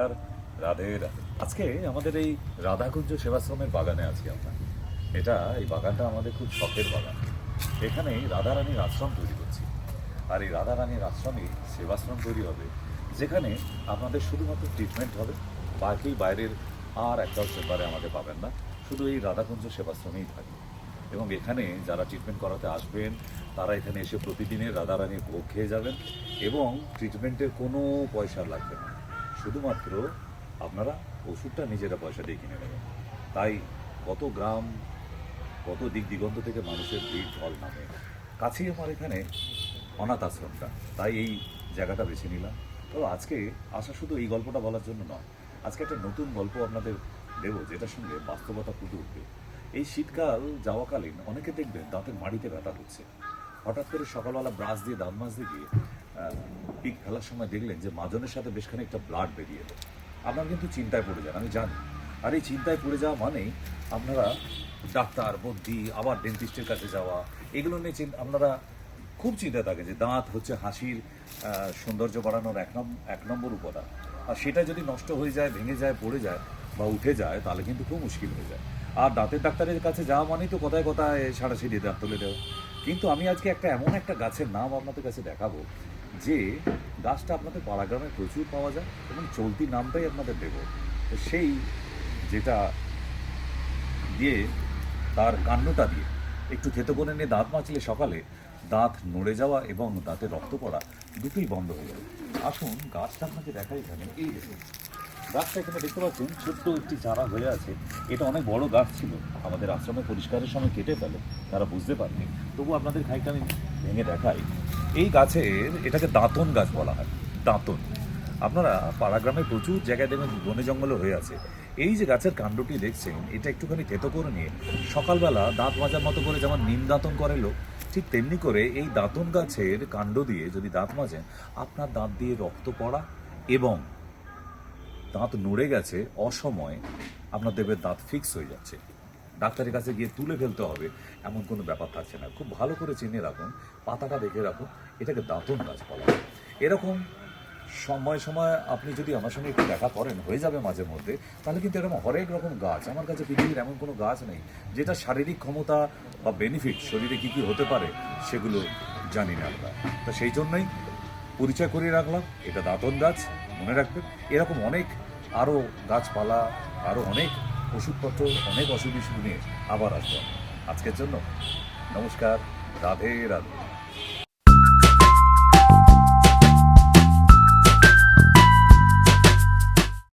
নমস্কার, রাধে রাধে। আজকে আমাদের এই রাধাকুঞ্জ সেবাশ্রমের বাগানে আছি আমরা। এই বাগানটা আমাদের খুব শখের বাগান। এখানে রাধারানীর আশ্রম তৈরি করছি। আর এই রাধারানীর আশ্রমে সেবাশ্রম তৈরি হবে, যেখানে আপনাদের শুধুমাত্র ট্রিটমেন্ট হবে, বাকি বাইরের আর একটাও চেম্বারে আমাদের পাবেন না, শুধু এই রাধাকুঞ্জ সেবাশ্রমেই থাকবে। এবং এখানে যারা ট্রিটমেন্ট করাতে আসবেন তারা এখানে এসে প্রতিদিনের রাধারানীর ভোগ খেয়ে যাবেন এবং ট্রিটমেন্টের কোনো পয়সা লাগবে না, শুধুমাত্র আপনারা ওষুধটা নিজেরা পয়সা দিয়ে কিনে নেবেন। তাই কত গ্রাম, কত দিক দিগন্ত থেকে মানুষের ভিড় ঢল নামে। কাছেই আমার এখানে অনাথ আশ্রমটা, তাই এই জায়গাটা বেছে নিলাম। তো আজকে আসা শুধু এই গল্পটা বলার জন্য নয়, আজকে একটা নতুন গল্প আপনাদের দেবো, যেটার সঙ্গে বাস্তবতা ফুটে উঠবে। এই শীতকাল যাওয়াকালীন অনেকে দেখবেন দাঁতের মাড়িতে ব্যথা হচ্ছে। হঠাৎ করে সকালবেলা ব্রাশ দিয়ে দাঁত মাজতে গিয়ে পিক ফেলার সময় দেখলেন যে মাজনের সাথে বেশ খানিকটা ব্লাড বেরিয়ে এলো। আপনারা কিন্তু চিন্তায় পড়ে যান, আমি জানি। আর এই চিন্তায় পড়ে যাওয়া মানেই আপনারা ডাক্তার, বদ্যি, আবার ডেন্টিস্টের কাছে যাওয়া, এগুলো নিয়ে আপনারা খুব চিন্তা থাকে যে দাঁত হচ্ছে হাসির সৌন্দর্য বাড়ানোর এক নম্বর উপাদান। আর সেটা যদি নষ্ট হয়ে যায়, ভেঙে যায়, পড়ে যায় বা উঠে যায়, তাহলে কিন্তু খুব মুশকিল হয়ে যায়। আর দাঁতের ডাক্তারের কাছে যাওয়া মানেই তো কথায় কথায় সাঁড়াশিড়ি দাঁত তুলে দেওয়া। কিন্তু আমি আজকে এমন একটা গাছের নাম আপনাদের কাছে দেখাবো, যে গাছটা আপনাদের পাড়াগ্রামে প্রচুর পাওয়া যায় এবং চলতি নামটাই আপনাদের দেবো। তো সেই যেটা দিয়ে, তার কাণ্ডটা দিয়ে একটু থেতো করে নিয়ে দাঁত মাজলে সকালে দাঁত নড়ে যাওয়া এবং দাঁতে রক্ত পড়া দুটোই বন্ধ হয়ে যাবে। আসুন গাছটা আপনাকে দেখাই। এখানে এই দেখুন গাছটা, এখানে দেখতে পাচ্ছেন ছোট্ট একটি চারা হয়ে আছে। এটা অনেক বড় গাছ ছিল, আমাদের আশ্রমে পরিষ্কারের সময় কেটে ফেলে, তারা বুঝতে পারেনি। তবু আপনাদের খাইটা আমি ভেঙে দেখাই। এই গাছের, এটাকে দাঁতন গাছ বলা হয়। দাঁতন আপনারা পাড়াগ্রামে প্রচুর জায়গায় দেখবেন, বনে জঙ্গলে হয়ে আছে। এই যে গাছের কাণ্ডটি দেখছেন, এটা একটুখানি থেতো করে নিয়ে সকালবেলা দাঁত মাজার মতো করে, যেমন নিম দাঁতন করে লোক, ঠিক তেমনি করে এই দাঁতন গাছের কাণ্ড দিয়ে যদি দাঁত মাজেন, আপনার দাঁত দিয়ে রক্ত পড়া এবং দাঁত নড়ে গেছে অসময়ে, আপনার দেখবেন দাঁত ফিক্স হয়ে যাচ্ছে। ডাক্তারের কাছে গিয়ে তুলে ফেলতে হবে এমন কোনো ব্যাপার থাকছে না। খুব ভালো করে চিনে রাখুন, পাতাটা দেখে রাখুন, এটাকে দাঁতন গাছ বলা হয়। এরকম সময় সময় আপনি যদি আমার সঙ্গে একটু দেখা করেন, হয়ে যাবে মাঝে মধ্যে, তাহলে কিন্তু এরকম হরেক রকম গাছ আমার কাছে, পৃথিবীর এমন কোনো গাছ নেই যেটা শারীরিক ক্ষমতা বা বেনিফিট শরীরে কী কী হতে পারে সেগুলো জানি না আমরা। তো সেই জন্যই পরিচয় করিয়ে রাখলাম, এটা দাঁতন গাছ, মনে রাখবেন। এরকম অনেক আরও গাছপালা, আরও অনেক ওষুধপত্র, অনেক অসুখ বিসুখ নিয়ে আবার আসবো। আজকের জন্য নমস্কার, রাধে রাধে।